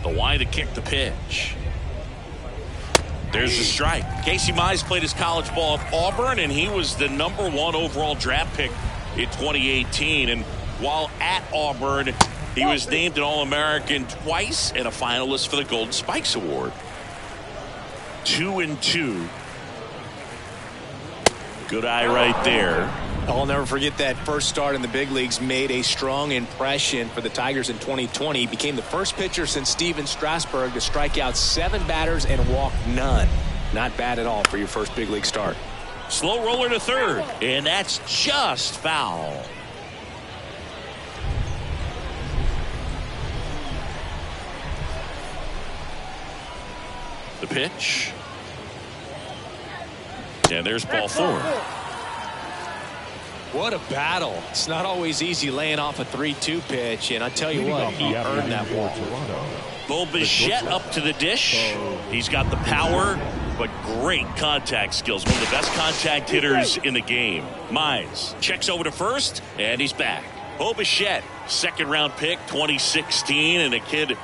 The wide to kick the pitch. There's the strike. Casey Mize played his college ball at Auburn, and he was the #1 overall draft pick in 2018. And while at Auburn, he was named an All-American twice and a finalist for the Golden Spikes Award. 2-2. Good eye right there. I'll never forget that first start in the big leagues. Made a strong impression for the Tigers in 2020. He became the first pitcher since Steven Strasburg to strike out 7 batters and walk none. Not bad at all for your first big league start. Slow roller to third, and that's just foul. The pitch. And there's ball 4. What a battle. It's not always easy laying off a 3-2 pitch, and I tell you what, he earned that one. Bo Bichette up to the dish. He's got the power, but great contact skills. One of the best contact hitters in the game. Mize checks over to first, and he's back. Bo Bichette, second-round pick, 2016, and a kid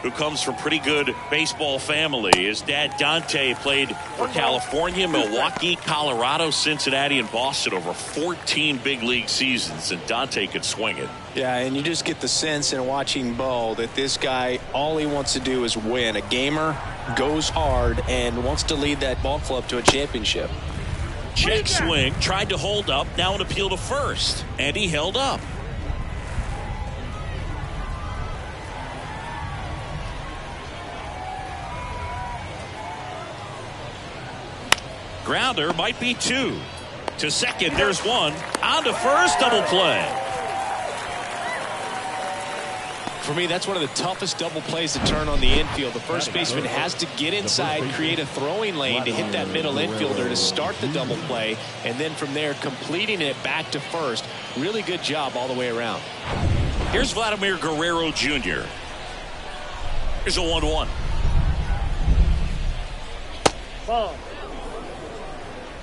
who comes from pretty good baseball family. His dad, Dante, played for California, Milwaukee, Colorado, Cincinnati, and Boston over 14 big league seasons, and Dante could swing it. Yeah, and you just get the sense in watching Bo that this guy, all he wants to do is win. A gamer, goes hard, and wants to lead that ball club to a championship. Check swing, tried to hold up, now an appeal to first, and he held up. Grounder might be 2. To second, there's 1. On to first, double play. For me, that's one of the toughest double plays to turn on the infield. The first baseman has to get inside, create a throwing lane to hit that middle infielder to start the double play, and then from there completing it back to first. Really good job all the way around. Here's Vladimir Guerrero Jr. Here's a 1-1. Ball.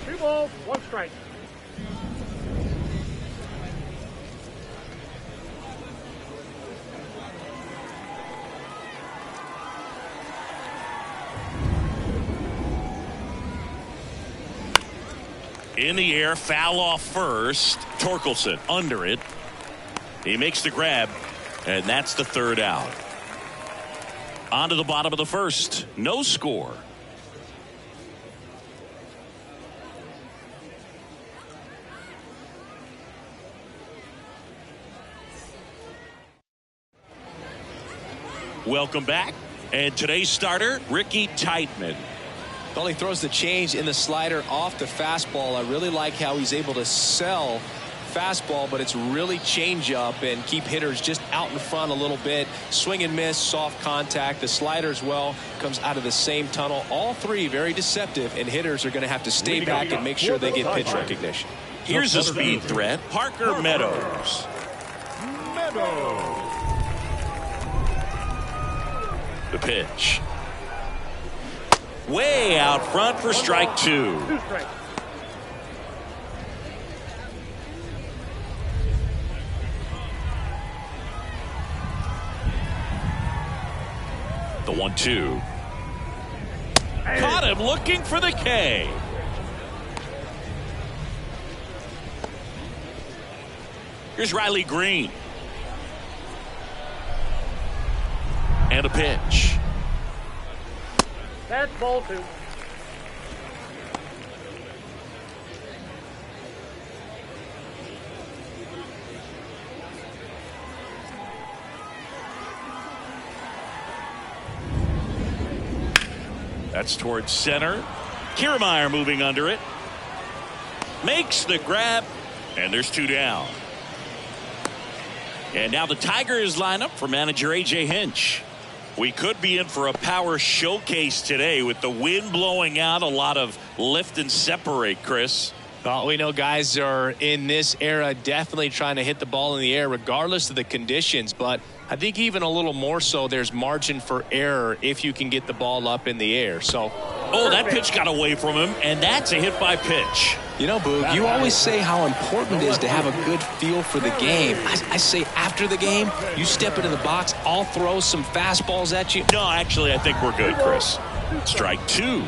2 balls, 1 strike. In the air, foul off first. Torkelson under it. He makes the grab, and that's the 3rd out. On to the bottom of the 1st. No score. Welcome back. And today's starter, Ricky Teitman. Well, he throws the change in the slider off the fastball. I really like how he's able to sell fastball, but it's really change up and keep hitters just out in front a little bit. Swing and miss, soft contact. The slider as well comes out of the same tunnel. All 3 very deceptive, and hitters are going to have to stay back and make sure they get pitch recognition. Here's a speed threat, Parker Meadows. The pitch. Way out front for strike 2. 2 strikes. The 1-2. Caught him looking for the K. Here's Riley Green. And a pitch. That's ball 2. That's towards center. Kiermaier moving under it. Makes the grab, and there's 2 down. And now the Tigers line up for manager A.J. Hinch. We could be in for a power showcase today with the wind blowing out. A lot of lift and separate, Chris. Well, we know guys are in this era definitely trying to hit the ball in the air regardless of the conditions, but I think even a little more so there's margin for error if you can get the ball up in the air. So Oh, that pitch got away from him, and that's a hit by pitch. You know, Boog, you always say how important it is to have a good feel for the game. I say after the game, you step into the box, I'll throw some fastballs at you. No, actually, I think we're good, Chris. Strike two.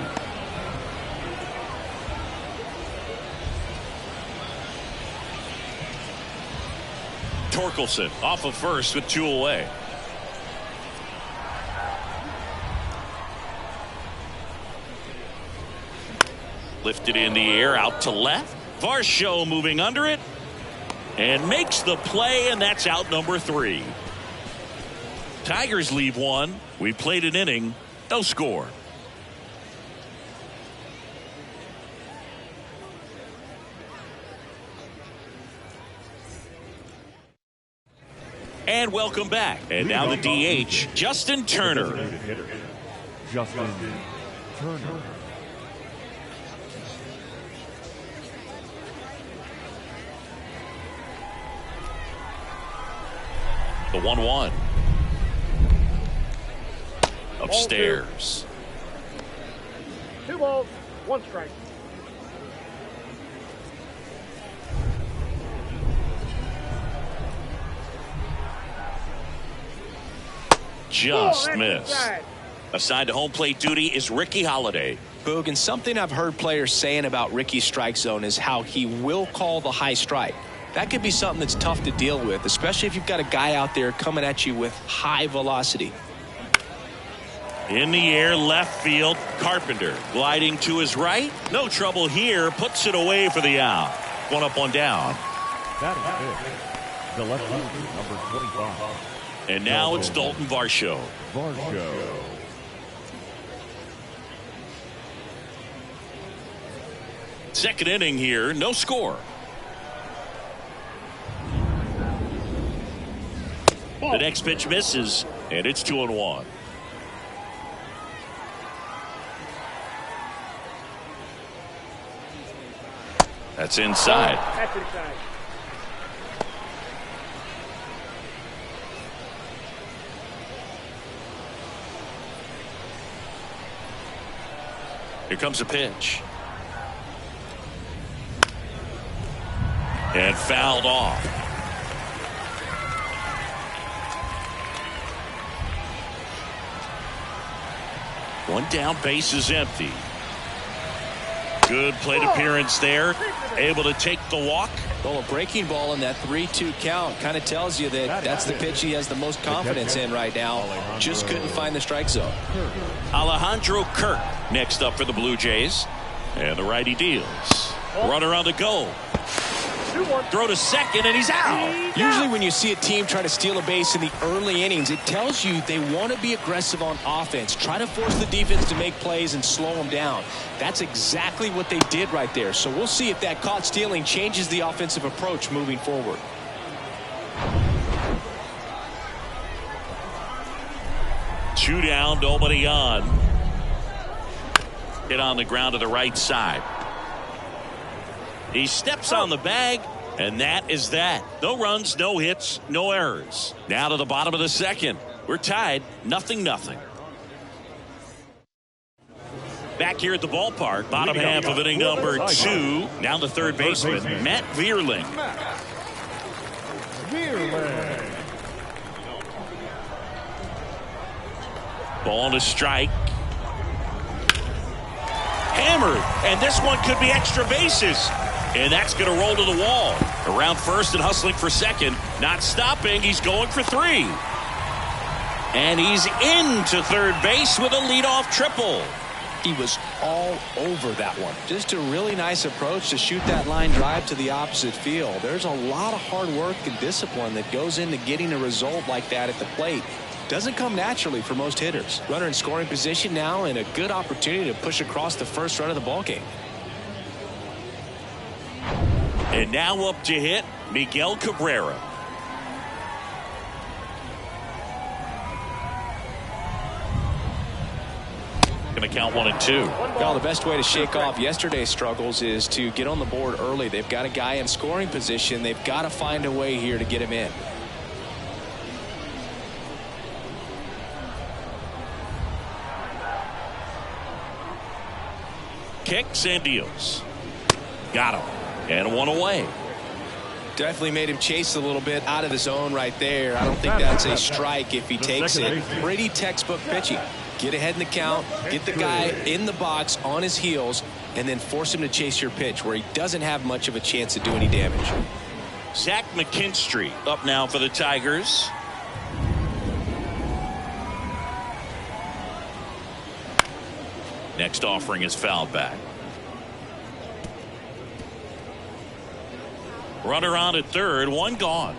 Torkelson off of first with 2 away. Lifted in the air out to left. Varsho moving under it and makes the play, and that's out number 3. Tigers leave 1. We played an inning, no score. And welcome back. And now the DH, Justin Turner. Justin Turner. The 1-1. Upstairs. 2 balls, 1 strike. Just missed. Assigned to home plate duty is Ricky Holiday. Boog, and something I've heard players saying about Ricky's strike zone is how he will call the high strike. That could be something that's tough to deal with, especially if you've got a guy out there coming at you with high velocity. In the air, left field, Carpenter gliding to his right. No trouble here, puts it away for the out. 1 up, 1 down. That is it. The left fielder, number 25. And now it's Dalton Varsho. Varsho. Second inning here, no score. The next pitch misses, and it's 2-1. That's inside. That's inside. Here comes a pitch. And fouled off. One down, base is empty. Good plate appearance there. Able to take the walk. Well, a breaking ball in that 3-2 count kind of tells you that that's the pitch he has the most confidence in right now. Just couldn't find the strike zone. Alejandro Kirk next up for the Blue Jays. And the righty deals. Runner on the go. Throw to second, and he's out. Usually when you see a team try to steal a base in the early innings, it tells you they want to be aggressive on offense. Try to force the defense to make plays and slow them down. That's exactly what they did right there. So we'll see if that caught stealing changes the offensive approach moving forward. Two down, nobody on. Hit on the ground to the right side. He steps on the bag, and that is that. No runs, no hits, no errors. Now to the bottom of the second. We're tied, 0-0. Back here at the ballpark, bottom half of inning number 2. Now the third baseman, Matt Vierling. Ball to strike. Hammered, and this one could be extra bases. And that's going to roll to the wall. Around first and hustling for second. Not stopping. He's going for 3. And he's into third base with a leadoff triple. He was all over that one. Just a really nice approach to shoot that line drive to the opposite field. There's a lot of hard work and discipline that goes into getting a result like that at the plate. Doesn't come naturally for most hitters. Runner in scoring position now, and a good opportunity to push across the first run of the ballgame. And now up to hit, Miguel Cabrera. Going to count 1 and 2. Well, the best way to shake off yesterday's struggles is to get on the board early. They've got a guy in scoring position. They've got to find a way here to get him in. Kicks and deals. Got him. And one away. Definitely made him chase a little bit out of the zone right there. I don't think that's a strike if he takes it. Pretty textbook pitching. Get ahead in the count, get the guy in the box on his heels, and then force him to chase your pitch where he doesn't have much of a chance to do any damage. Zach McKinstry up now for the Tigers. Next offering is fouled back. Runner on at third, one gone.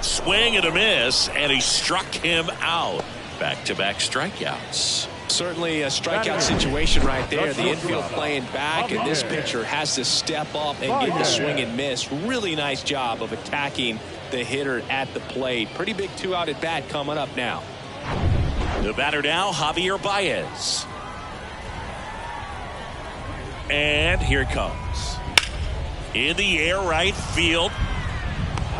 Swing and a miss, and he struck him out. Back-to-back strikeouts. Certainly a strikeout situation right there. The infield playing back, and this pitcher has to step up and get the swing and miss. Really nice job of attacking the hitter at the plate. Pretty big 2-out at bat coming up now. The batter now, Javier Baez. And here it comes. In the air, right field.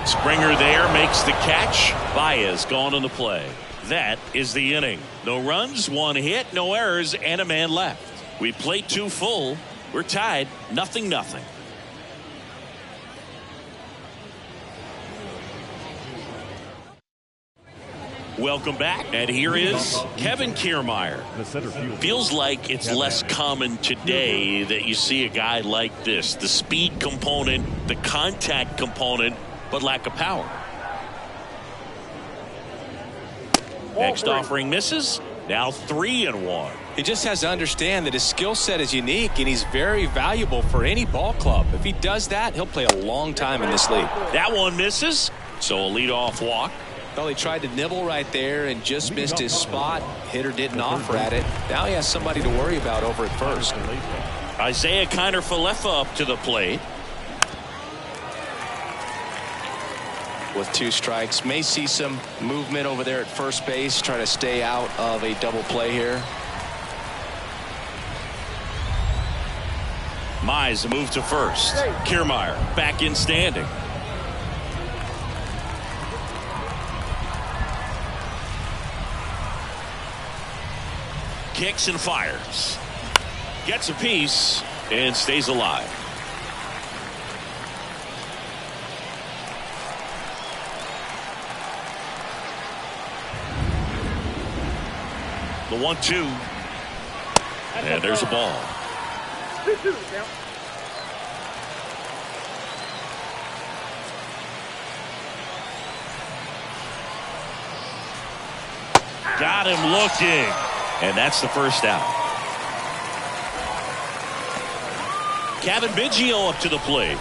Springer there makes the catch. Baez gone on the play. That is the inning. No runs, one hit, no errors, and a man left. We played 2 full. We're tied 0-0. Welcome back, and here is Kevin Kiermaier. Feels like it's less common today that you see a guy like this. The speed component, the contact component, but lack of power. Next offering misses. Now 3-1. He just has to understand that his skill set is unique, and he's very valuable for any ball club. If he does that, he'll play a long time in this league. That one misses, so a leadoff walk. Well, he tried to nibble right there and just missed his spot. Hitter didn't offer at it. Now he has somebody to worry about over at first. Isaiah Kiner-Falefa up to the plate. With 2 strikes, may see some movement over there at first base. Try to stay out of a double play here. Mize move to first. Kiermaier back in standing. Kicks and fires. Gets a piece and stays alive. The 1-2. And there's a ball. 2-2 count. Got him looking. And that's the first out. Kevin Biggio up to the plate.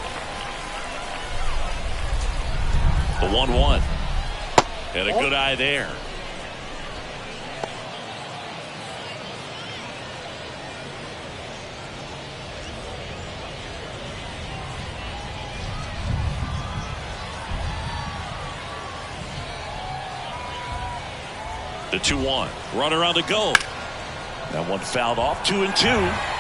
The 1-1. And a good eye there. The 2-1. Runner on the go. That one fouled off. 2-2.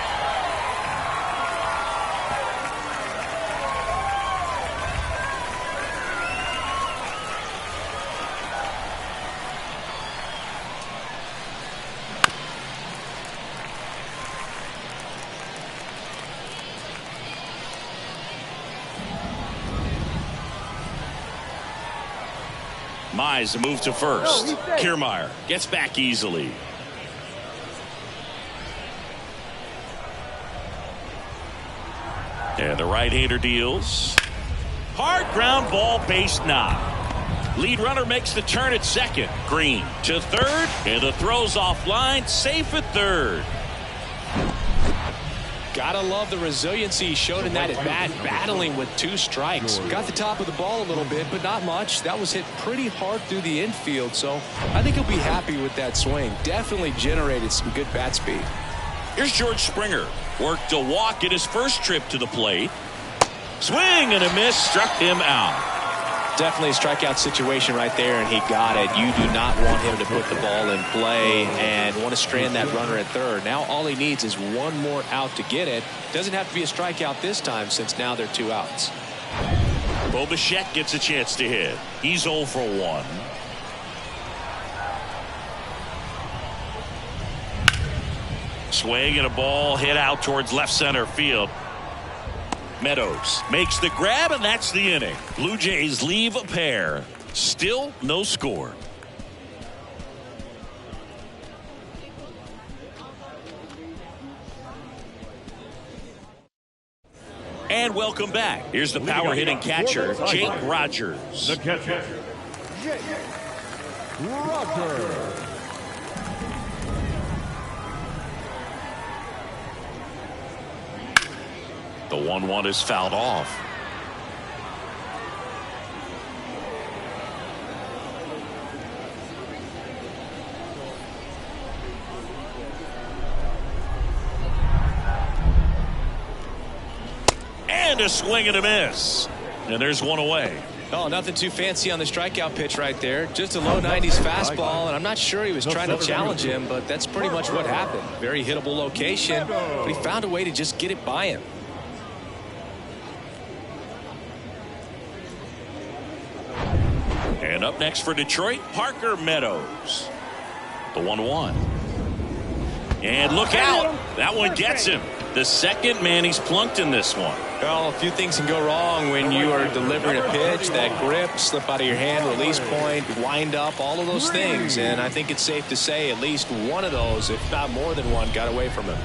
Mize move to first. Kiermaier gets back easily. And the right-hander deals. Hard ground ball, base knock. Lead runner makes the turn at second. Green to third, and the throw's offline. Safe at third. Gotta love the resiliency he showed in that at bat, battling with 2 strikes. Got the top of the ball a little bit, but not much. That was hit pretty hard through the infield, so I think he'll be happy with that swing. Definitely generated some good bat speed. Here's George Springer. Worked a walk at his first trip to the plate. Swing and a miss, struck him out. Definitely a strikeout situation right there, and he got it. You do not want him to put the ball in play and want to strand that runner at third. Now all he needs is one more out to get it. Doesn't have to be a strikeout this time since now they're 2 outs. Bo Bichette gets a chance to hit. He's 0 for 1. Swing and a ball hit out towards left center field. Meadows makes the grab, and that's the inning. Blue Jays leave a pair. Still no score. And welcome back. Here's the power hitting catcher, Jake Rogers. The catcher, Jake Rogers. The 1-1 is fouled off. And a swing and a miss. And there's one away. Oh, nothing too fancy on the strikeout pitch right there. Just a low 90s fastball, and I'm not sure he was trying to challenge him, but that's pretty much what happened. Very hittable location, but he found a way to just get it by him. And up next for Detroit, Parker Meadows. The 1-1. And look out. That one gets him. The second man he's plunked in this one. Well, a few things can go wrong when you are delivering a pitch. That grip, slip out of your hand, release point, wind up, all of those things. And I think it's safe to say at least one of those, if not more than one, got away from him.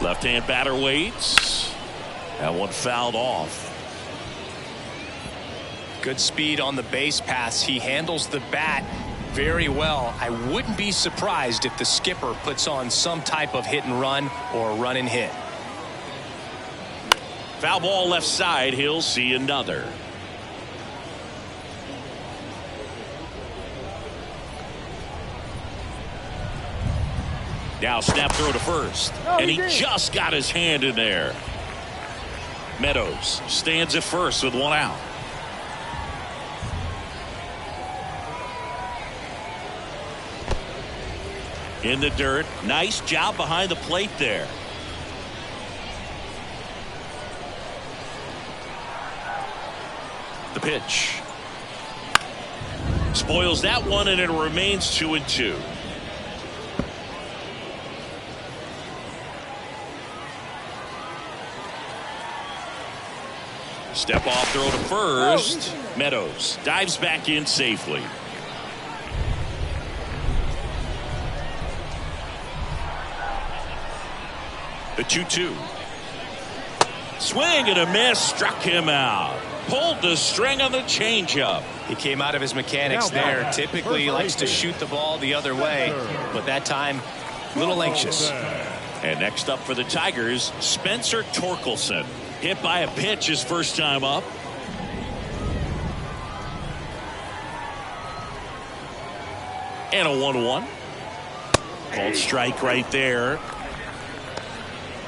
Left-hand batter waits. That one fouled off. Good speed on the base pass. He handles the bat very well. I wouldn't be surprised if the skipper puts on some type of hit and run or run and hit. Foul ball left side. He'll see another. Now snap throw to first. And he just got his hand in there. Meadows stands at first with one out. In the dirt. Nice job behind the plate there. The pitch. Spoils that one, and it remains 2-2. Step off throw to first. Meadows dives back in safely. The 2-2. Swing and a miss. Struck him out. Pulled the string on the changeup. He came out of his mechanics there. Typically he likes to shoot the ball the other way, but that time a little anxious. And next up for the Tigers, Spencer Torkelson. Hit by a pitch his first time up. And a 1-1. Called strike right there.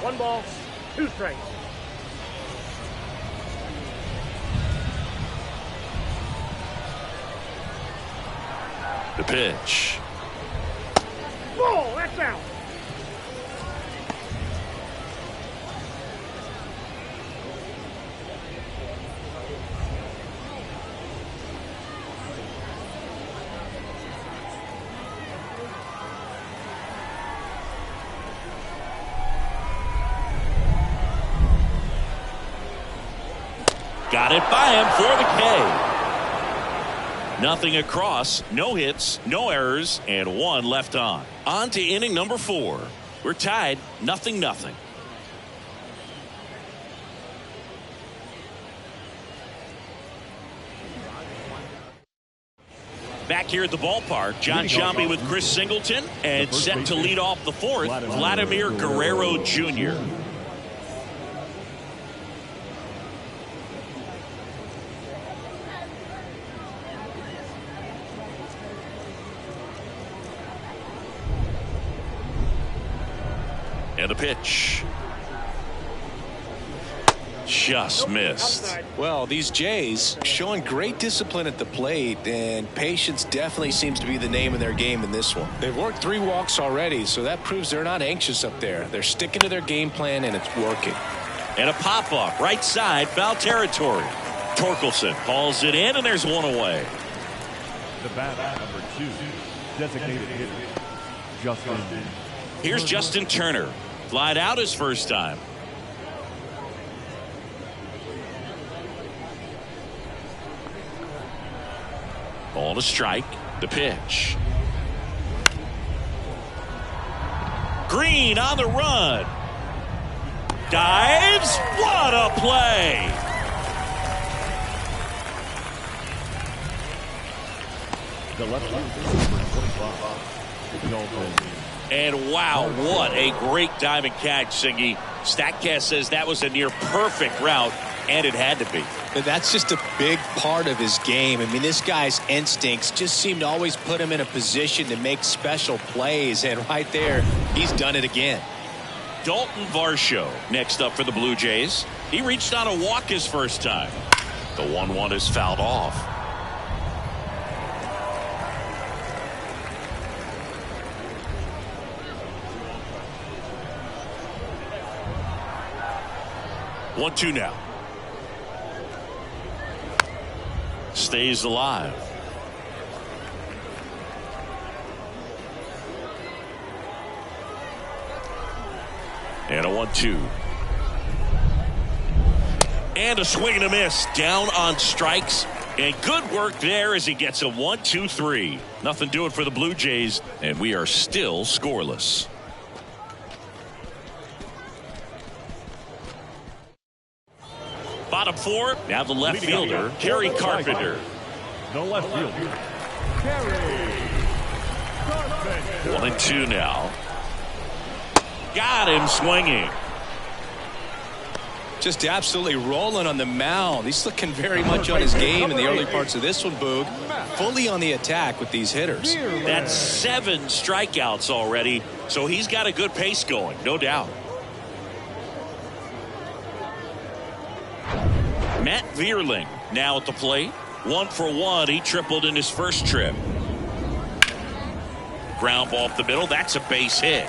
1 ball, 2 strikes. The pitch. Ball, that's out. Got it by him for the K. Nothing across, no hits, no errors, and 1 left on. On to inning number 4. We're tied 0-0. Back here at the ballpark, John Sciambi with Chris Singleton, and set to lead off the 4th, Vladimir Guerrero Jr. And the pitch. Just missed. Well, these Jays showing great discipline at the plate, and patience definitely seems to be the name of their game in this one. They've worked 3 walks already, so that proves they're not anxious up there. They're sticking to their game plan, and it's working. And a pop-up right side, foul territory. Torkelson hauls it in, and there's 1 away. The bat number 2, designated hitter, Justin Here's Justin Turner. Flied out his first time. Ball to strike. The pitch. Green on the run. Dives. What a play. The left fielder, number 25, Dalton. And wow, what a great diamond catch, Singy. StatCast says that was a near perfect route, and it had to be. But that's just a big part of his game. I mean, this guy's instincts just seem to always put him in a position to make special plays, and right there, he's done it again. Dalton Varsho next up for the Blue Jays. He reached on a walk his first time. The 1-1 is fouled off. One, two now. Stays alive. And a 1-2. And a swing and a miss. Down on strikes. And good work there as he gets a 1-2-3. Nothing doing for the Blue Jays. And we are still scoreless. Bottom four, now the left fielder, Kerry Carpenter. The left fielder, Kerry Carpenter. 1-2 now. Got him swinging. Just absolutely rolling on the mound. He's looking very much on his game in the early parts of this one, Boog. Fully on the attack with these hitters. That's 7 strikeouts already, so he's got a good pace going, no doubt. Matt Vierling now at the plate. 1 for 1. He tripled in his first trip. Ground ball up the middle. That's a base hit.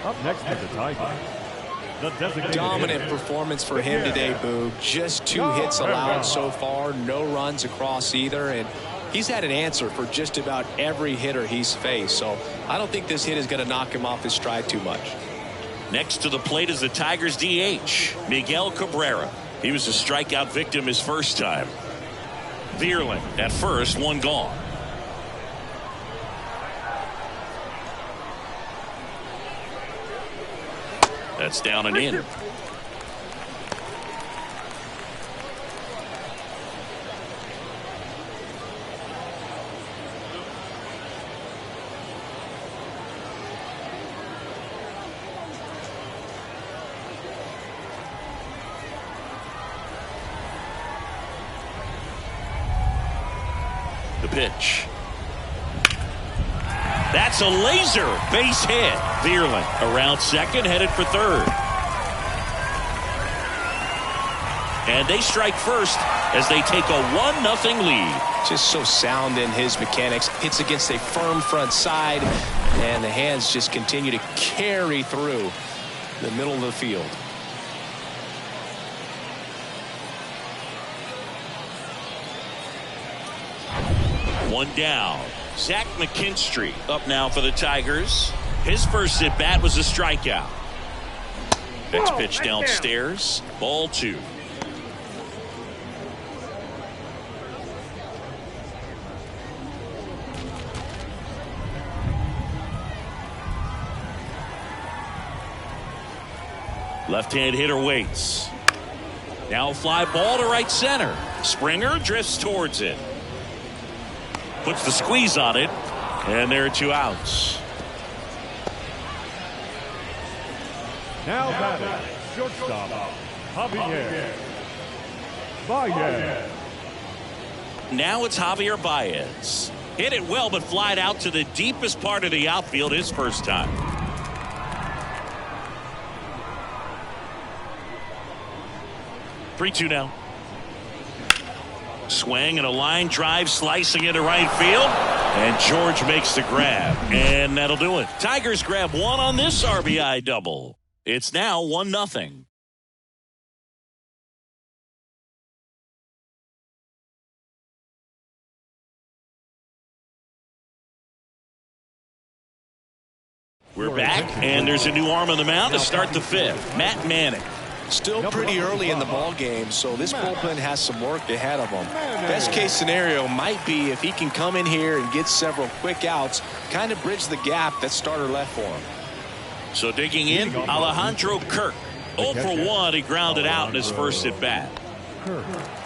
Up next is the Tigers. The designated Dominant hitter. performance for him today, Boog. Just 2 hits allowed so far. No runs across either. And he's had an answer for just about every hitter he's faced. So I don't think this hit is going to knock him off his stride too much. Next to the plate is the Tigers DH, Miguel Cabrera. He was a strikeout victim his first time. Vierling at first, 1 gone. That's down and in. The pitch. That's a laser base hit. Vierling around second, headed for third. And they strike first as they take a 1-0 lead. Just so sound in his mechanics. Hits against a firm front side, and the hands just continue to carry through the middle of the field. One down. Zach McKinstry up now for the Tigers. His first at bat was a strikeout. Next pitch downstairs. Ball 2. Left-hand hitter waits. Now a fly ball to right center. Springer drifts towards it. Puts the squeeze on it. And there are 2 outs. Now batting, shortstop, Javier Baez. Now it's Javier Baez. Hit it well, but flied out to the deepest part of the outfield his first time. Three-two now. Swing and a line drive slicing into right field. And George makes the grab. And that'll do it. Tigers grab 1 on this RBI double. It's now 1-0. We're back, and there's a new arm on the mound to start the fifth. Matt Manning. Still pretty early in the ball game, so this bullpen has some work ahead of him. Best case scenario might be if he can come in here and get several quick outs, kind of bridge the gap that starter left for him. So digging in, Alejandro Kirk. 0 for 1, he grounded out in his first at bat.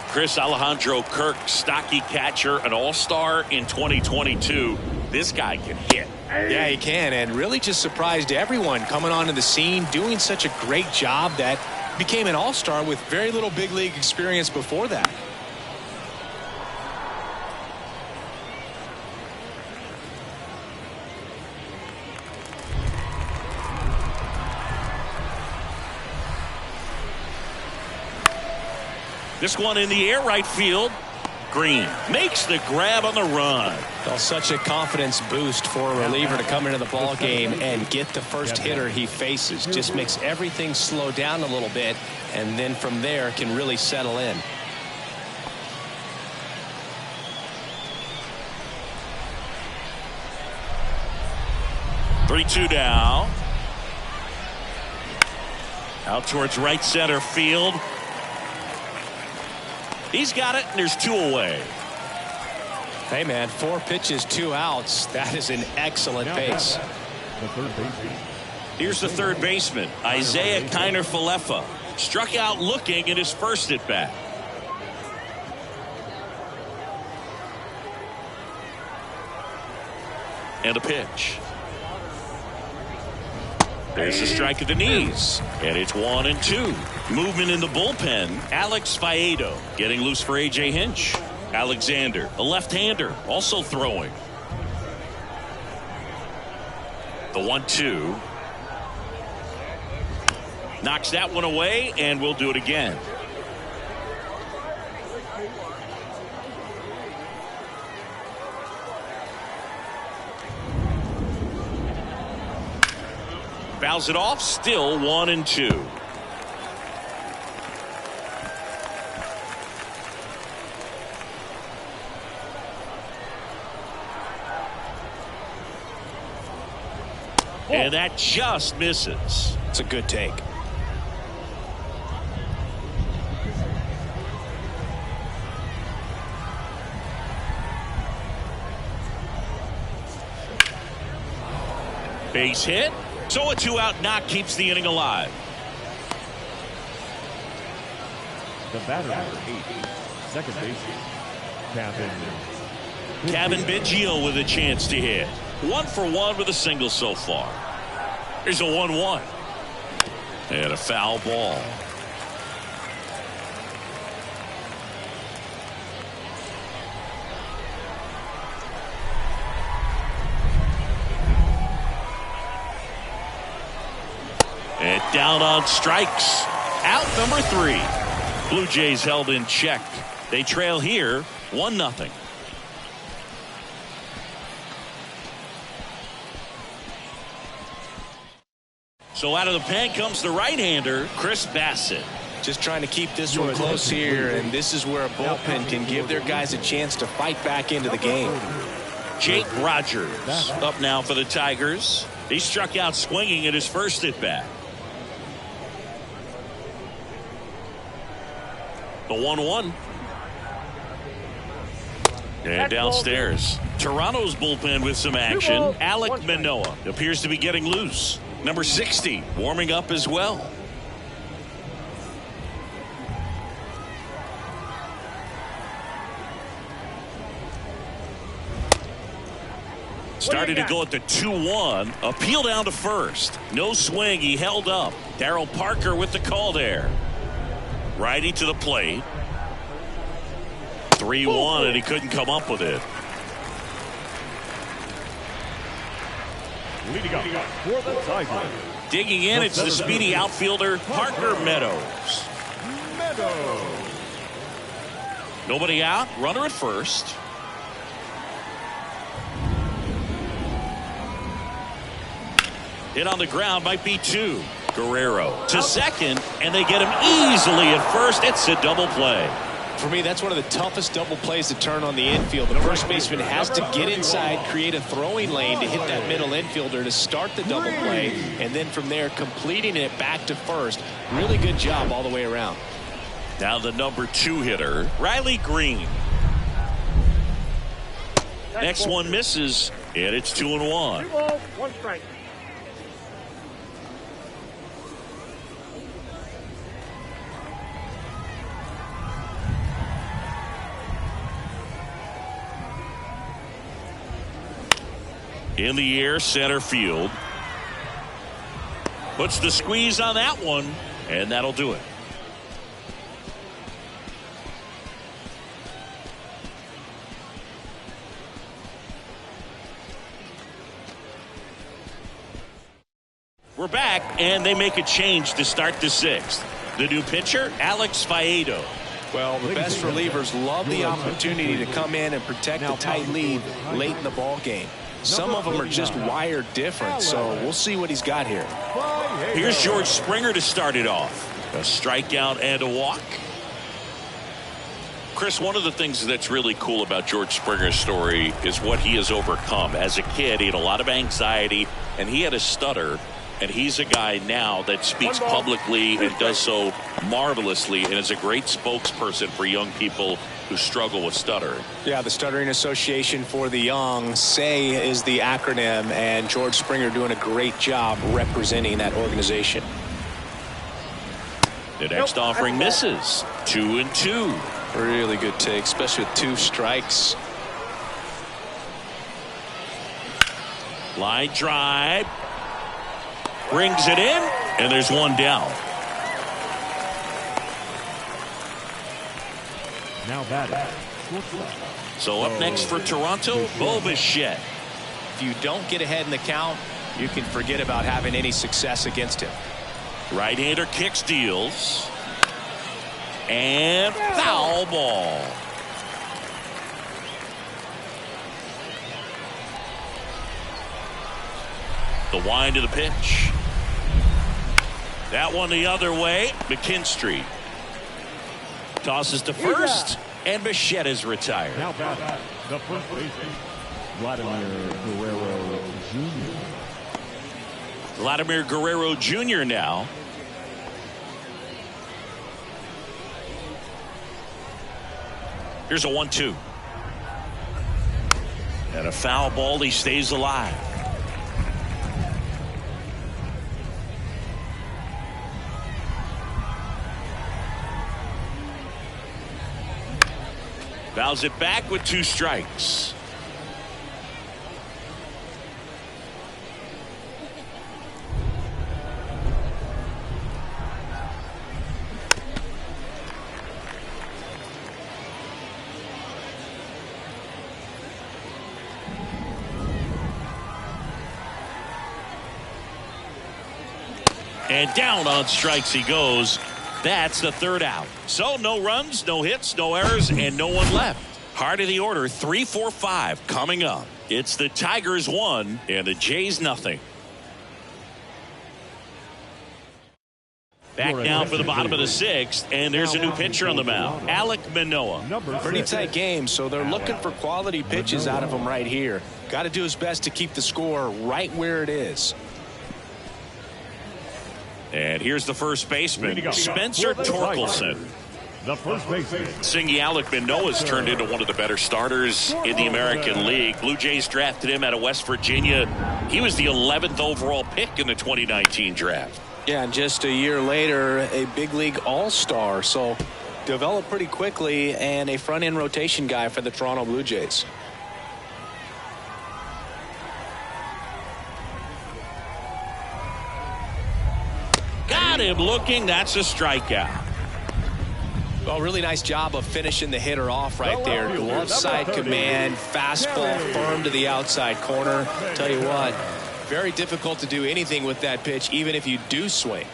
Chris, Alejandro Kirk, stocky catcher, an all-star in 2022. This guy can hit. Yeah, he can, and really just surprised everyone coming onto the scene, doing such a great job that became an all-star with very little big league experience before that. This one in the air, right field. Green makes the grab on the run. Well, such a confidence boost for a reliever to come into the ball game and get the first hitter he faces. Just makes everything slow down a little bit, and then from there can really settle in. Three-two now. Out towards right center field. He's got it, and there's 2 away. Hey, man, 4 pitches, 2 outs. That is an excellent pace. Here's the third baseman, Isaiah Kiner-Falefa. Struck out looking at his first at bat. And a pitch. There's a strike at the knees, and it's 1-2. Movement in the bullpen. Alex Faedo getting loose for A.J. Hinch. Alexander, a left-hander, also throwing. The 1-2. Knocks that one away, and we'll do it again. Fouls it off, still 1-2. And that just misses. It's a good take. Base hit. So a 2-out knock keeps the inning alive. The batter number 8, second baseman, Kevin Biggio with a chance to hit. 1 for 1 with a single so far. Here's a 1-1. And a foul ball. And down on strikes. Out number 3. Blue Jays held in check. They trail here 1-0. So out of the pen comes the right-hander, Chris Bassett. Just trying to keep this one close here, and this is where a bullpen can give their guys a chance to fight back into the game. Jake Rogers up now for the Tigers. He struck out swinging at his first at-bat. The 1-1. And downstairs, Toronto's bullpen with some action. Alek Manoah appears to be getting loose. Number 60 warming up as well. Started to go at the 2-1. Appeal down to first. No swing. He held up. Darryl Parker with the call there. Righty to the plate. 3-1, and he couldn't come up with it. leading up for the Tigers. Digging in, it's the speedy outfielder Parker Meadows. Nobody out. Runner at first. Hit on the ground might be 2. Guerrero to second, and they get him easily at first. It's a double play. For me, that's one of the toughest double plays to turn on the infield. The first baseman has to get inside, create a throwing lane to hit that middle infielder to start the double play, and then from there completing it back to first. Really good job all the way around. Now the number 2 hitter, Riley Green. Next one misses, and it's 2-1. 2 balls, 1 strike. In the air, center field. Puts the squeeze on that one, and that'll do it. We're back, and they make a change to start the 6th. The new pitcher, Alex Faedo. Well, the best relievers love the opportunity to come in and protect the tight lead late in the ball game. Some of them are just wired different, so we'll see what he's got here. Here's George Springer to start it off. A strikeout and a walk. Chris, one of the things that's really cool about George Springer's story is what he has overcome. As a kid, he had a lot of anxiety, and he had a stutter. And he's a guy now that speaks publicly and does so marvelously and is a great spokesperson for young people who struggle with stuttering. Yeah, the Stuttering Association for the Young, SAY is the acronym, and George Springer doing a great job representing that organization. The next offering misses. 2-2. Really good take, especially with 2 strikes. Line drive. Brings it in, and there's 1 down. Now batting. So up next for Toronto, Bo Bichette. If you don't get ahead in the count, you can forget about having any success against him. Right-hander kick steals. And foul ball. The wind of the pitch. That one the other way. McKinstry tosses to first, and Bichette is retired. Now batting. The first baseman, Vladimir Guerrero Jr. Vladimir Guerrero Jr. now. Here's a 1-2. And a foul ball. He stays alive. Fouls it back with 2 strikes. And down on strikes he goes. That's the 3rd out. So no runs, no hits, no errors, and no one left. Heart of the order, 3-4-5 coming up. It's the Tigers 1 and the Jays nothing. Back now for the bottom of the 6th, and there's a new pitcher on the mound, Alek Manoah. Pretty tight game, so they're looking for quality pitches out of him right here. Got to do his best to keep the score right where it is. And here's the first baseman, Spencer Torkelson. The first baseman. Singy Alek Manoah's turned into one of the better starters in the American League. Blue Jays drafted him out of West Virginia. He was the 11th overall pick in the 2019 draft. Yeah, and just a year later, a big league all-star. So developed pretty quickly and a front-end rotation guy for the Toronto Blue Jays. Got him looking. That's a strikeout. Well, really nice job of finishing the hitter off right there. Glove side command, fastball firm to the outside corner. Tell you what, very difficult to do anything with that pitch, even if you do swing.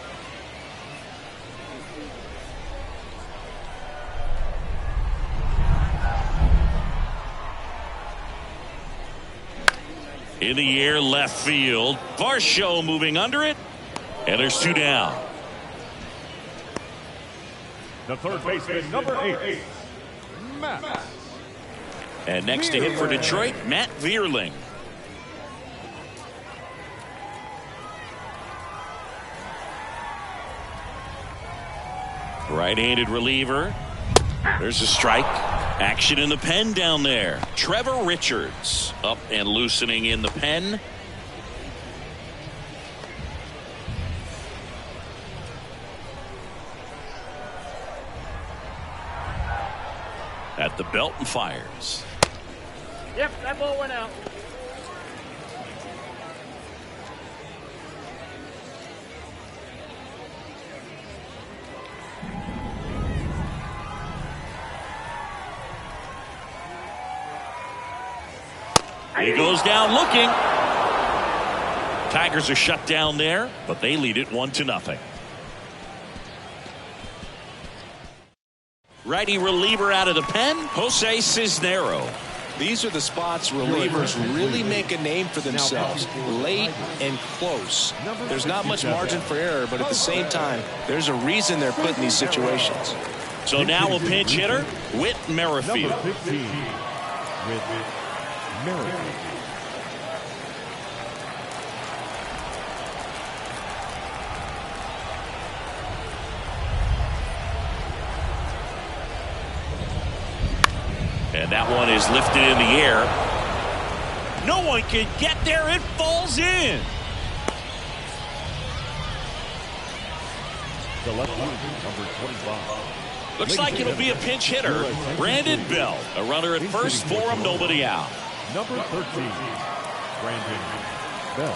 In the air, left field. Varsho moving under it, and there's 2 down. The third baseman, number 8, And next to hit for Detroit, Matt Vierling. Right-handed reliever. There's a strike. Action in the pen down there. Trevor Richards up and loosening in the pen. At the belt and fires. Yep, that ball went out. He goes down looking. Tigers are shut down there, but they lead it 1-0. Righty reliever out of the pen, Jose Cisnero. These are the spots relievers really make a name for themselves. Late and close. There's not much margin for error, but at the same time, there's a reason they're put in these situations. So now a pinch hitter, Whit Merrifield. Number 15, Whit Merrifield. And that one is lifted in the air. No one can get there. It falls in. The left-hander, number 25. Looks like it'll be a pinch hitter. Brandon Bell. A runner at first for him, nobody out. Number 13, Brandon Bell.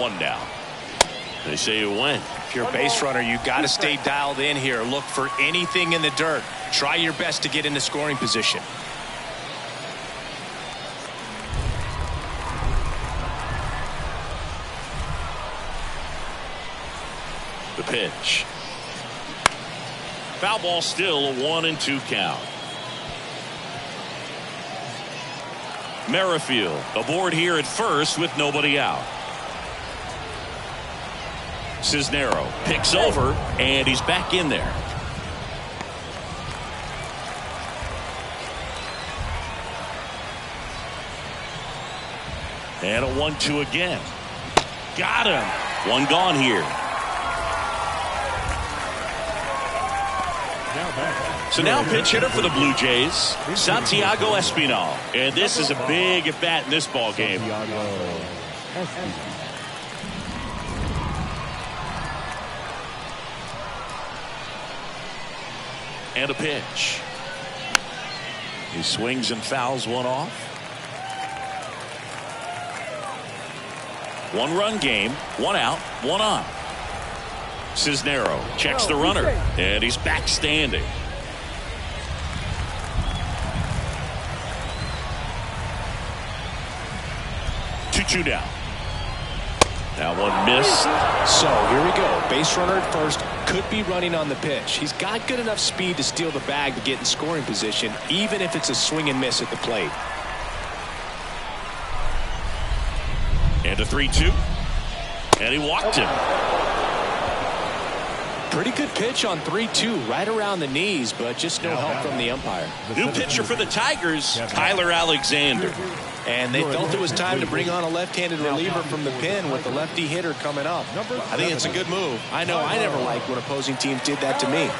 One now. They say you win. If you're a base runner, you got to stay dialed in here. Look for anything in the dirt. Try your best to get into scoring position. The pitch. Foul ball, still a 1-2 count. Merrifield aboard here at first with nobody out. Cisnero picks over, and he's back in there. And a 1-2 again. Got him. One gone here. So now pinch hitter for the Blue Jays, Santiago Espinal. And this is a big at bat in this ball game. And a pitch. He swings and fouls one off. 1-run game, 1 out, 1 on. Cisnero checks the runner, and he's back standing. Two down. That one missed. So here we go. Base runner at first, could be running on the pitch. He's got good enough speed to steal the bag to get in scoring position, even if it's a swing and miss at the plate. And a 3-2. And he walked him. Pretty good pitch on 3-2, right around the knees, but just no help from the umpire. New pitcher for the Tigers, Tyler Alexander. And they felt it was time to bring on a left-handed reliever from the pen with the lefty hitter coming up. I think it's a good move. I know I never liked when opposing teams did that to me.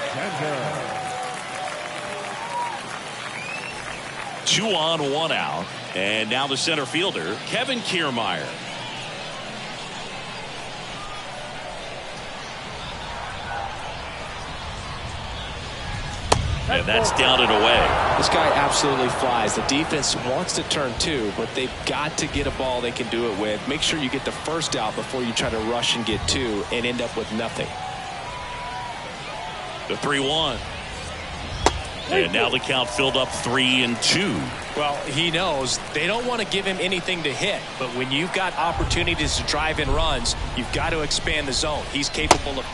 2 on, 1 out. And now the center fielder, Kevin Kiermaier. And that's down and away. This guy absolutely flies. The defense wants to turn 2, but they've got to get a ball they can do it with. Make sure you get the first out before you try to rush and get 2 and end up with nothing. The 3-1. And now the count filled up 3-2. Well, he knows they don't want to give him anything to hit, but when you've got opportunities to drive in runs, you've got to expand the zone. He's capable of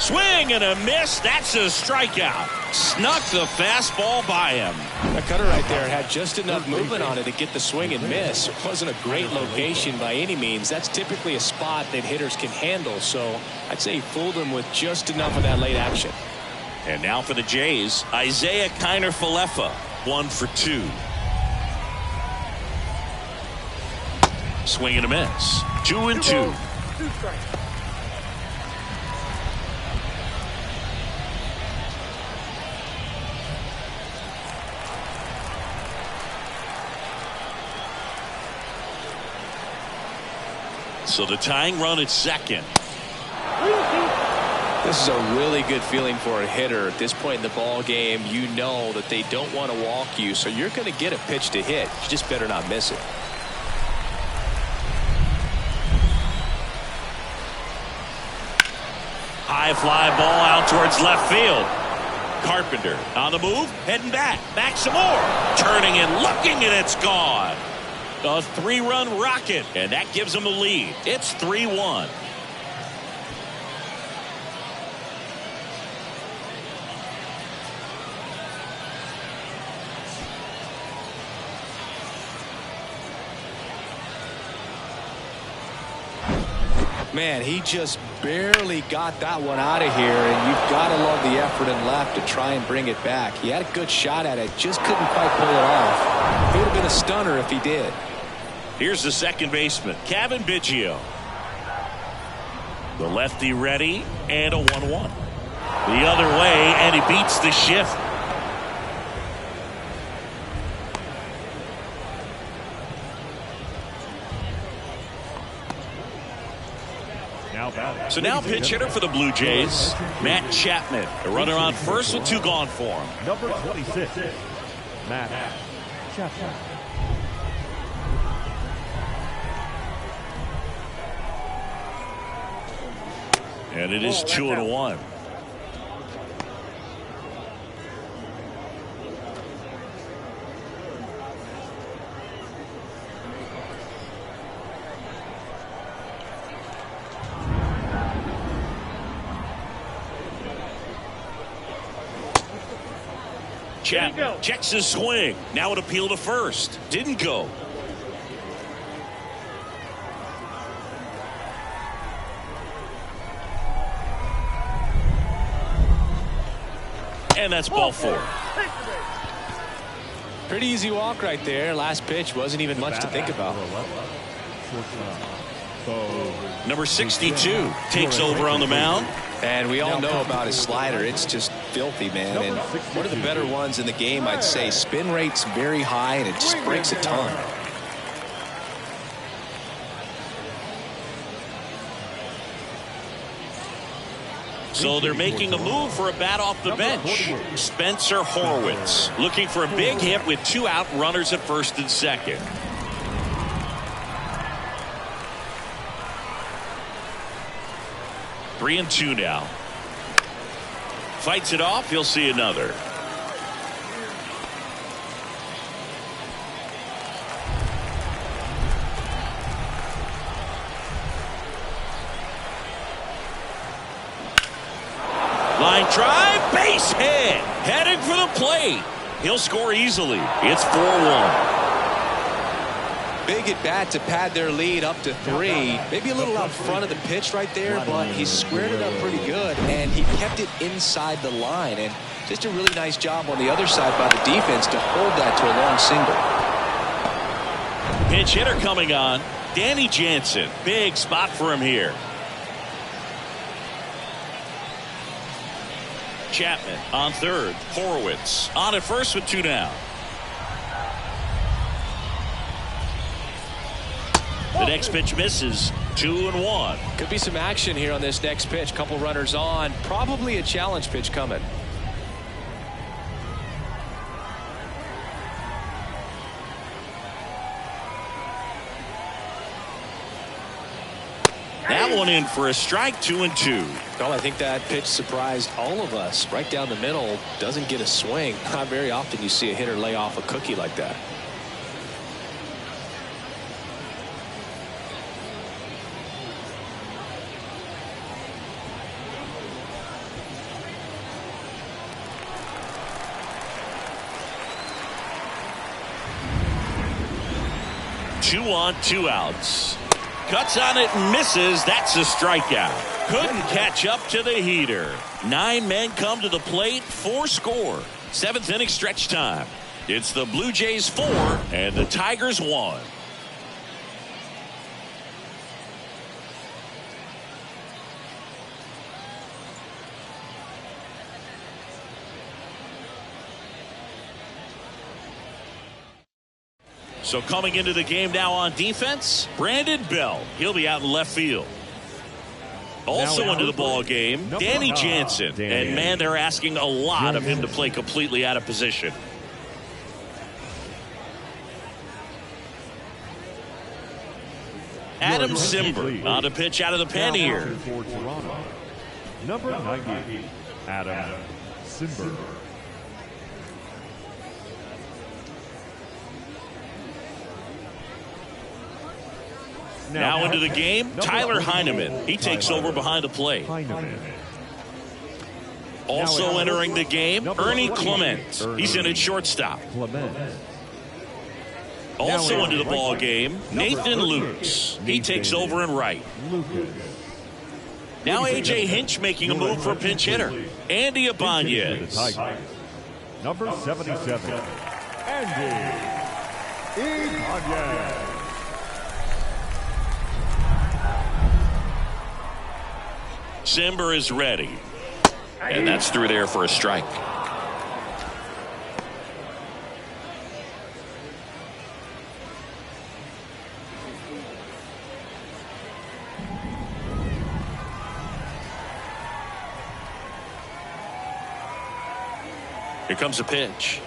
Swing and a miss. That's a strikeout. Snuck the fastball by him. That cutter right there had just enough movement on it to get the swing and miss. It wasn't a great location by any means. That's typically a spot that hitters can handle. So I'd say he fooled him with just enough of that late action. And now for the Jays, Isaiah Kiner-Falefa, 1 for 2. Swing and a miss. 2-2. 2 strikes. So the tying run at second. This is a really good feeling for a hitter. At this point in the ball game, you know that they don't want to walk you, so you're going to get a pitch to hit. You just better not miss it. High fly ball out towards left field. Carpenter on the move, heading back some more, turning and looking, and it's gone. A 3-run rocket, and that gives them the lead. It's 3-1. Man, he just barely got that one out of here, and you've got to love the effort and left to try and bring it back. He had a good shot at it, just couldn't quite pull it off. It would have been a stunner if he did. Here's the second baseman, Kevin Biggio. The lefty ready, and a 1-1. The other way, and he beats the shift. So now pitch hitter for the Blue Jays, Matt Chapman. A runner on first with 2 gone for him. Number 26, Matt Chapman. And it is 2-1. Chapman checks his swing. Now it appeal to first. Didn't go. And that's ball 4. Pretty easy walk right there. Last pitch wasn't even much to think about. Number 62 takes over on the mound. And we all know about his slider. It's just filthy, man. And one of the better ones in the game, I'd say. Spin rate's very high, and it just breaks a ton. So they're making a move for a bat off the bench. Spencer Horwitz looking for a big hit with 2 out, runners at first and second. Three and 2 now. Fights it off. He'll see another. Line drive, base hit, heading for the plate. He'll score easily. It's 4-1. Big at bat to pad their lead up to 3. Maybe a little out front of the pitch right there, but he squared it up pretty good, and he kept it inside the line. And just a really nice job on the other side by the defense to hold that to a long single. Pinch hitter coming on. Danny Jansen. Big spot for him here. Chapman on third. Horowitz on at first with 2 down. The next pitch misses. 2-1. Could be some action here on this next pitch. Couple runners on. Probably a challenge pitch coming. That one in for a strike. 2-2. Well, I think that pitch surprised all of us. Right down the middle. Doesn't get a swing. Not very often you see a hitter lay off a cookie like that. 2 on, 2 outs. Cuts on it and misses. That's a strikeout. Couldn't catch up to the heater. 9 men come to the plate, 4 score. 7th inning stretch time. It's the Blue Jays 4 and the Tigers 1. So coming into the game now on defense, Brandon Bell. He'll be out in left field. Also into the ball game, Danny Jansen. And man, they're asking a lot of him to play completely out of position. Adam Simber on a pitch out of the pen here. Number 90, Adam Simber. Now into the game, Tyler Heineman. He takes over behind the plate. Also entering the game, Ernie Clement. He's in at shortstop. Also into the ball game, Nathan Lukes. He takes over in right. Now A.J. Hinch making a move for a pinch hitter. Andy Ibanez. Number 77, Andy Ibanez. Simber is ready. And that's through there for a strike. Here comes a pitch.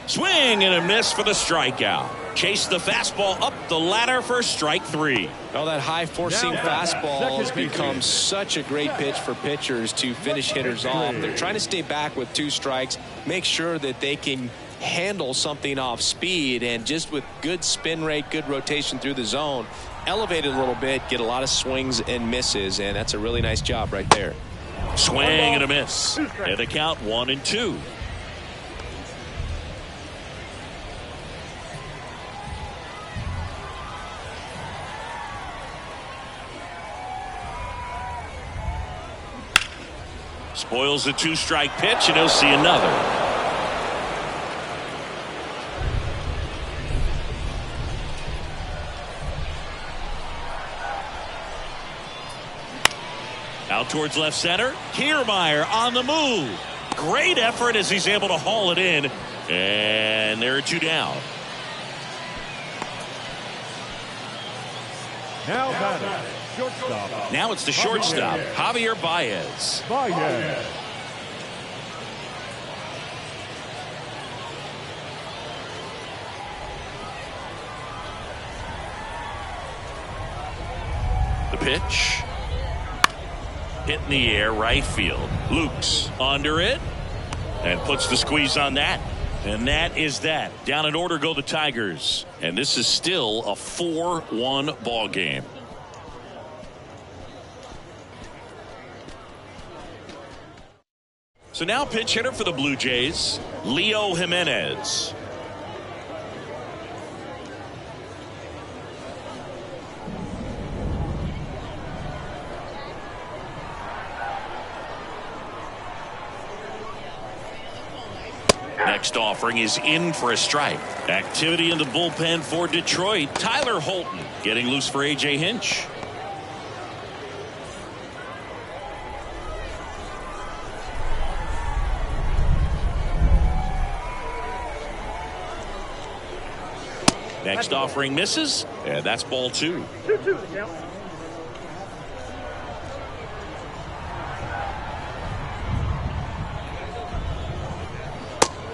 Swing and a miss for the strikeout. Chase the fastball up the ladder for strike 3. Well, that high-forcing fastball has become such a great pitch for pitchers to finish hitters off. They're trying to stay back with 2 strikes, make sure that they can handle something off speed, and just with good spin rate, good rotation through the zone, elevate it a little bit, get a lot of swings and misses, and that's a really nice job right there. Swing and a miss. And the count 1-2. Spoils a 2-strike pitch, and he'll see another. Out towards left center. Kiermaier on the move. Great effort as he's able to haul it in. And there are 2 down. Now batting, shortstop. Now it's the shortstop, Javier Baez. The pitch. Hit in the air, right field. Lukes under it and puts the squeeze on that. And that is that. Down in order go the Tigers. And this is still a 4-1 ball game. So now pinch hitter for the Blue Jays, Leo Jimenez. Next offering is in for a strike. Activity in the bullpen for Detroit. Tyler Holton getting loose for A.J. Hinch. Next offering misses, and that's ball 2. 2-2 the count.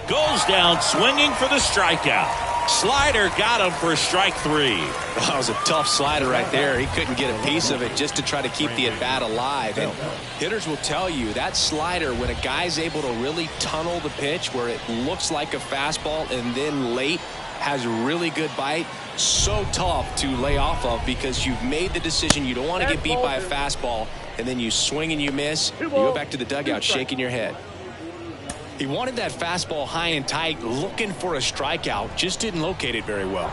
Goes down swinging for the strikeout. Slider got him for strike 3. That was a tough slider right there. He couldn't get a piece of it just to try to keep the at-bat alive. And hitters will tell you that slider, when a guy's able to really tunnel the pitch where it looks like a fastball and then late has really good bite, so tough to lay off of because you've made the decision you don't want to get beat by a fastball, and then you swing and you miss. You go back to the dugout shaking your head. He wanted that fastball high and tight, looking for a strikeout, just didn't locate it very well.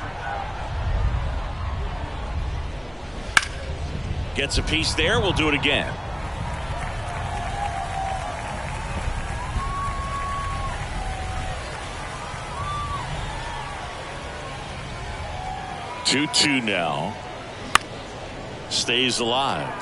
Gets a piece there. We'll do it again. Two now. Stays alive.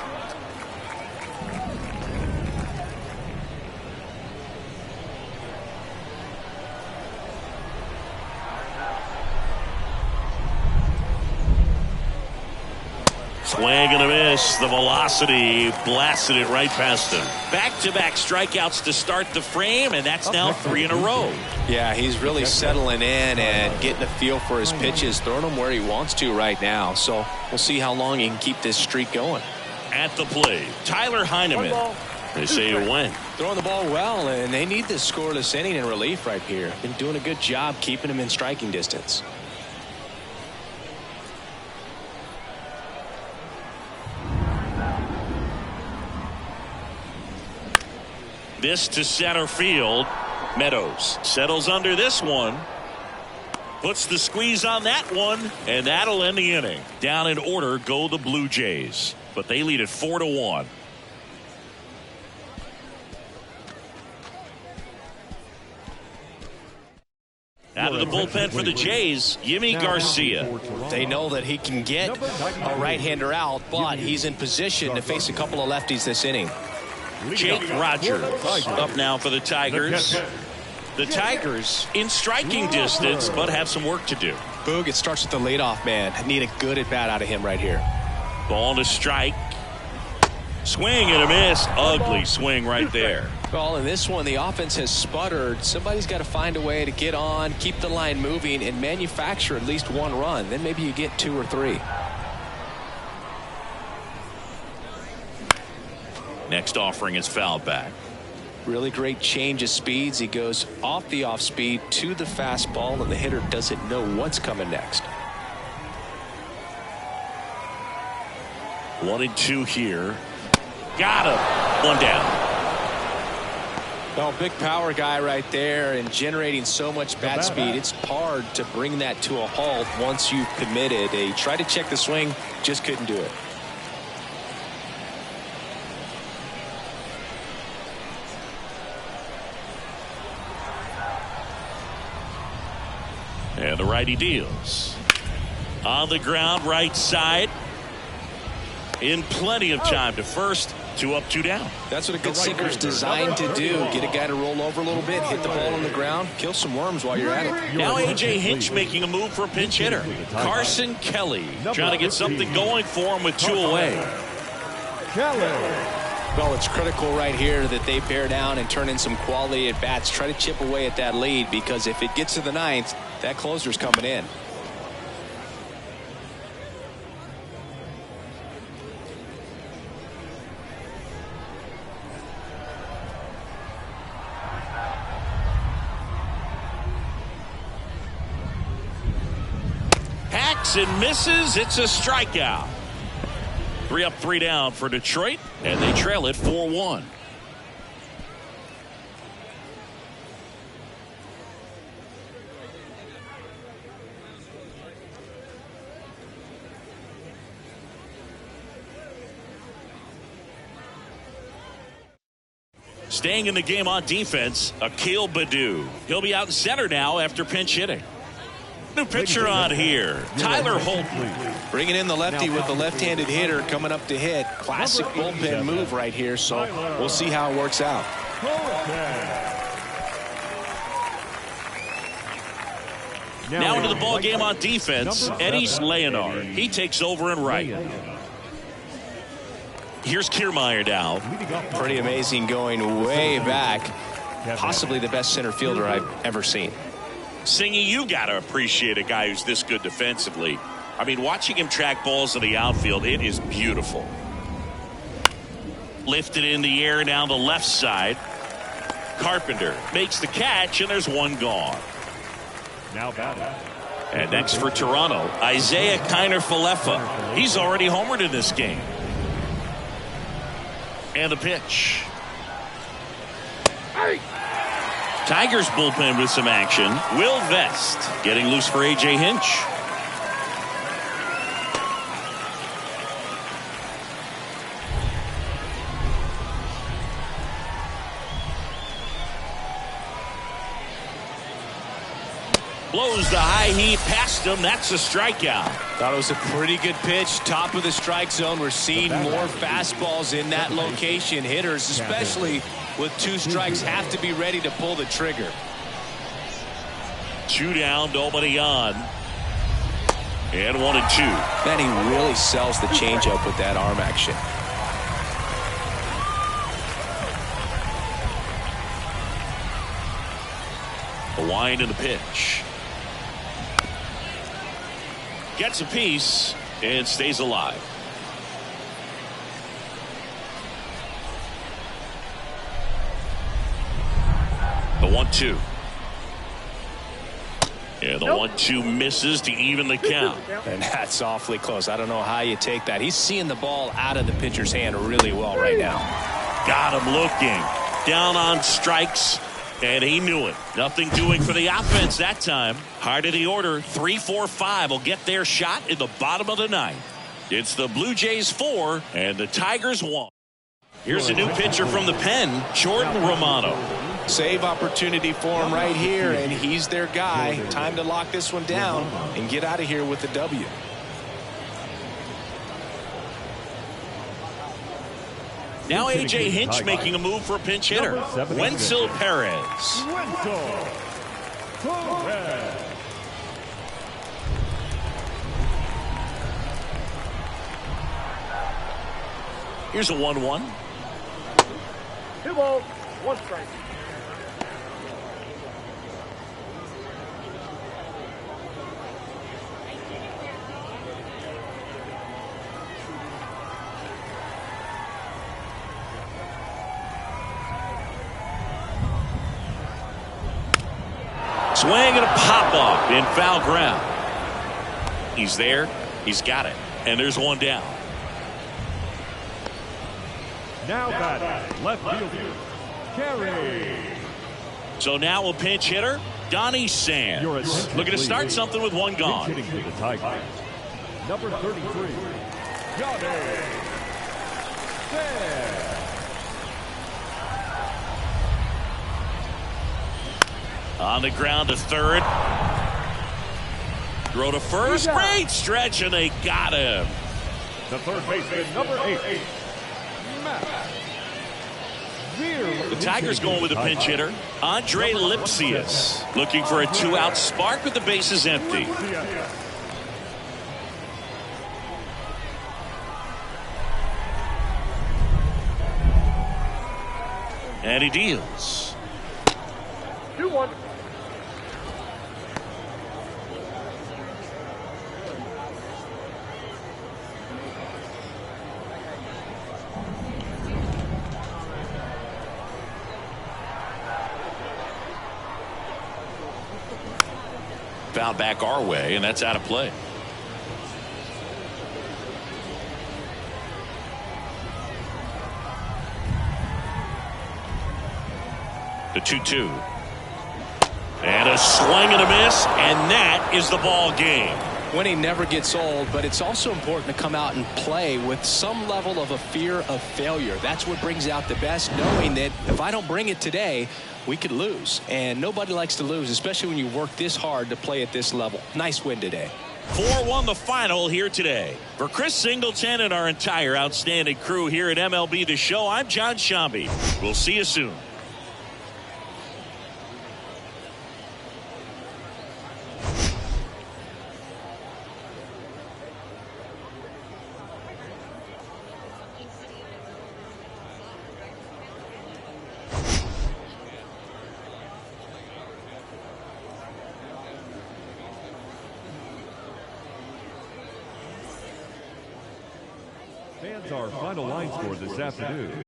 Swing and a miss. The velocity blasted it right past him. Back-to-back strikeouts to start the frame, and that's now 3 in a row. Yeah, he's really settling in and getting a feel for his pitches, throwing them where he wants to right now. So we'll see how long he can keep this streak going. At the plate, Tyler Heineman. They say a win. Throwing the ball well, and they need this scoreless inning in relief right here. Been doing a good job keeping him in striking distance. This to center field. Meadows settles under this one. Puts the squeeze on that one, and that'll end the inning. Down in order go the Blue Jays, but they lead it 4-1. Out of the bullpen for the Jays, Yimi Garcia. They know that he can get a right-hander out, but he's in position to face a couple of lefties this inning. Jake Rogers up now for the Tigers. The Tigers in striking distance, but have some work to do. Boog, it starts with the leadoff man. Need a good at-bat out of him right here. Ball to strike. Swing and a miss. Ugly swing right there. Well, in this one, the offense has sputtered. Somebody's got to find a way to get on, keep the line moving, and manufacture at least one run. Then maybe you get 2 or 3. Next offering is fouled back. Really great change of speeds. He goes off the off speed to the fastball, and the hitter doesn't know what's coming next. 1-2 here. Got him. 1 down. Well, big power guy right there and generating so much bat speed. It's hard to bring that to a halt once you've committed. He tried to check the swing, just couldn't do it. And the righty deals. On the ground, right side. In plenty of time to first. 2 up, 2 down. That's what a good sinker's designed to do. Get a guy to roll over a little bit, hit the ball on the ground, kill some worms while you're at it. Now A.J. Hinch making a move for a pinch hitter. Carson Kelly trying to get something going for him with 2 away. Well, it's critical right here that they bear down and turn in some quality at bats. Try to chip away at that lead, because if it gets to the 9th, that closer's coming in. Hacks and misses. It's a strikeout. 3 up, 3 down for Detroit, and they trail it 4-1. Staying in the game on defense, Akil Baddoo. He'll be out in center now after pinch hitting. New pitcher on here, Tyler Holton. Bringing in the lefty with the left-handed hitter coming up to hit. Classic bullpen move right here, so we'll see how it works out. Now into the ball game on defense, Eddie Leonard. He takes over in right. Here's Kiermaier now. Pretty amazing, going way back. Possibly the best center fielder I've ever seen. Singy, you got to appreciate a guy who's this good defensively. I mean, watching him track balls in the outfield, it is beautiful. Lifted in the air down the left side. Carpenter makes the catch, and there's 1 gone. Now batting. And next for Toronto, Isaiah Kiner-Falefa. He's already homered in this game. And the pitch. Tigers bullpen with some action. Will Vest getting loose for A.J. Hinch. Blows the high heat past him. That's a strikeout. Thought it was a pretty good pitch. Top of the strike zone. We're seeing more fastballs in that location. Hitters, especially with 2 strikes, have to be ready to pull the trigger. 2 down, nobody on. And 1-2. Man, he really sells the changeup with that arm action. A wind in the pitch. Gets a piece and stays alive. The 1-2. And the 1-2 misses to even the count. And that's awfully close. I don't know how you take that. He's seeing the ball out of the pitcher's hand really well right now. Got him looking. Down on strikes. And he knew it. Nothing doing for the offense that time. Heart of the order. 3-4-5 will get their shot in the bottom of the 9th. It's the Blue Jays 4 and the Tigers 1. Here's a new pitcher from the pen, Jordan Romano. Save opportunity for him right here, and he's their guy. Time to lock this one down and get out of here with the W. Now A.J. Hinch making a move for a pinch hitter. Wenzel Perez. Here's a 1-1. 2 balls, 1 strike. Swing and a pop-up in foul ground. He's there. He's got it. And there's 1 down. Now batting, left fielder, Carey. So now a pinch hitter, Donnie Sands. Looking to start something with 1 gone. Hitting for the Tigers, number 33, Donnie Sands. On the ground to third. Throw to first. Great stretch, and they got him. The third baseman, number 8, Matt. The Tigers going with a pinch hitter, Andre Lipsius. Looking for a 2-out spark with the bases empty. And he deals. 2-1. Foul back our way, and that's out of play. The 2-2. And a swing and a miss, and that is the ball game. Winning never gets old, but it's also important to come out and play with some level of a fear of failure. That's what brings out the best, knowing that if I don't bring it today, we could lose. And nobody likes to lose, especially when you work this hard to play at this level. Nice win today. 4-1 the final here today. For Chris Singleton and our entire outstanding crew here at MLB The Show, I'm John Shambi. We'll see you soon. Fans, our final line score this afternoon.